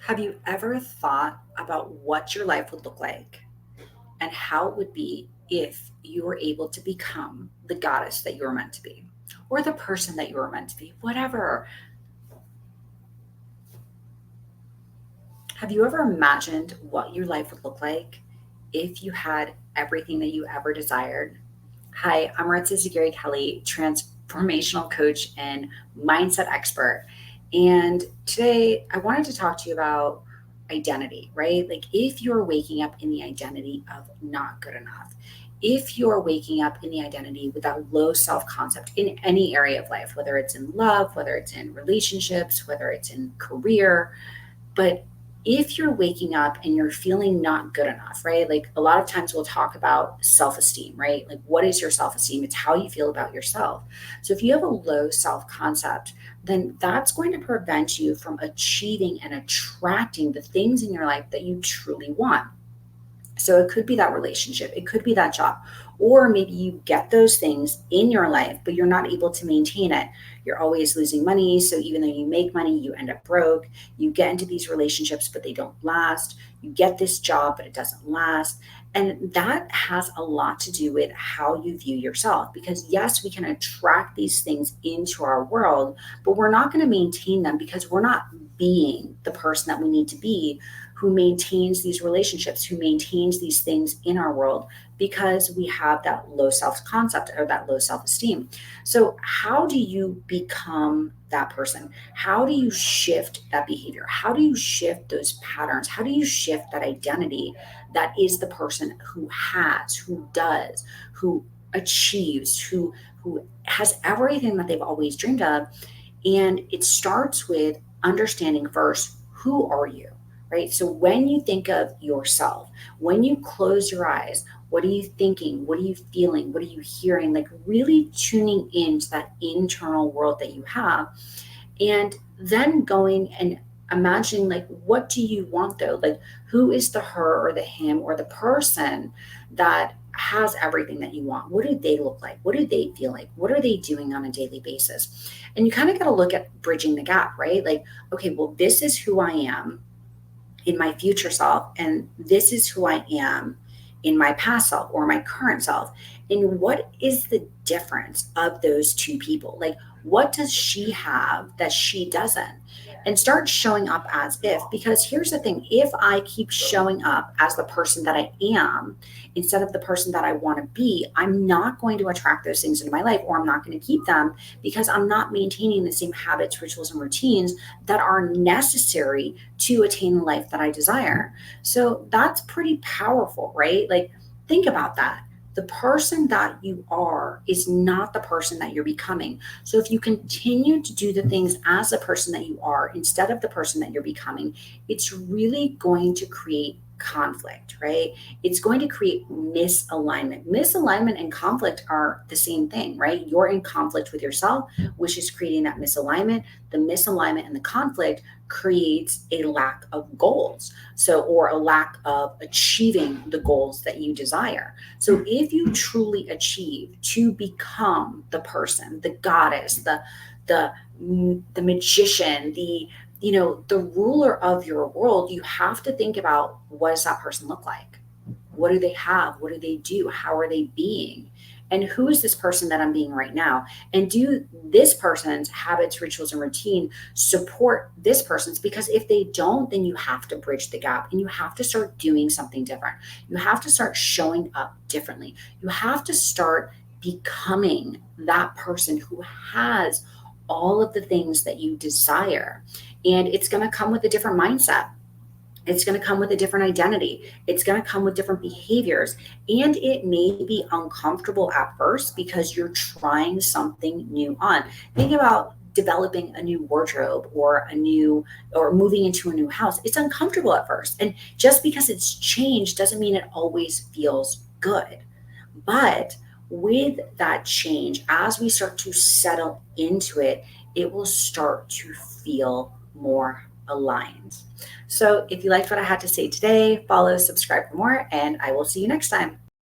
Have you ever thought about what your life would look like and how it would be if you were able to become the goddess that you were meant to be or the person that you were meant to be? Whatever. Have you ever imagined what your life would look like if you had everything that you ever desired? Hi, I'm Maritza Zagiri Kelly, transformational coach and mindset expert. And today I wanted to talk to you about identity, right? Like if you're waking up in the identity of not good enough, if you're waking up in the identity with that low self concept in any area of life, whether it's in love, whether it's in relationships, whether it's in career, but if you're waking up and you're feeling not good enough, right? Like a lot of times we'll talk about self esteem, right? Like what is your self esteem? It's how you feel about yourself. So if you have a low self concept, then that's going to prevent you from achieving and attracting the things in your life that you truly want. So it could be that relationship, it could be that job, or maybe you get those things in your life, but you're not able to maintain it. You're always losing money. So even though you make money, you end up broke. You get into these relationships, but they don't last. You get this job, but it doesn't last. And that has a lot to do with how you view yourself. Because yes, we can attract these things into our world, but we're not going to maintain them because we're not being the person that we need to be who maintains these relationships, who maintains these things in our world because we have that low self concept or that low self esteem. So, how do you become that person? How do you shift that behavior? How do you shift those patterns? How do you shift that identity that is the person who has, who does, who achieves, who has everything that they've always dreamed of? And it starts with understanding first, who are you? Right? So when you think of yourself, when you close your eyes, what are you thinking? What are you feeling? What are you hearing? Like really tuning into that internal world that you have, and then going and imagining, like, what do you want though? Like, who is the her or the him or the person that has everything that you want? What do they look like? What do they feel like? What are they doing on a daily basis? And you kind of got to look at bridging the gap, right? Like, okay, well, this is who I am in my future self, and this is who I am in my past self or my current self. And what is the difference of those two people? Like, what does she have that she doesn't? And start showing up as if, because here's the thing, if I keep showing up as the person that I am instead of the person that I want to be, I'm not going to attract those things into my life, or I'm not going to keep them because I'm not maintaining the same habits, rituals, and routines that are necessary to attain the life that I desire. So that's pretty powerful, right? Like, think about that. The person that you are is not the person that you're becoming. So if you continue to do the things as the person that you are instead of the person that you're becoming, it's really going to create conflict, right? It's going to create misalignment. Misalignment and conflict are the same thing, right? You're in conflict with yourself, which is creating that misalignment. The misalignment and the conflict creates a lack of goals. So, or a lack of achieving the goals that you desire. So, if you truly achieve to become the person, the goddess, the the magician, the ruler of your world, you have to think about, what does that person look like? What do they have? What do they do? How are they being? And who is this person that I'm being right now? And do this person's habits, rituals, and routine support this person's? Because if they don't, then you have to bridge the gap and you have to start doing something different. You have to start showing up differently. You have to start becoming that person who has all of the things that you desire. And it's going to come with a different mindset. It's going to come with a different identity. It's going to come with different behaviors. And it may be uncomfortable at first because you're trying something new on. Think about developing a new wardrobe or moving into a new house. It's uncomfortable at first. And just because it's changed doesn't mean it always feels good. But with that change, as we start to settle into it, it will start to feel more aligned. So if you liked what I had to say today, follow, subscribe for more, and I will see you next time.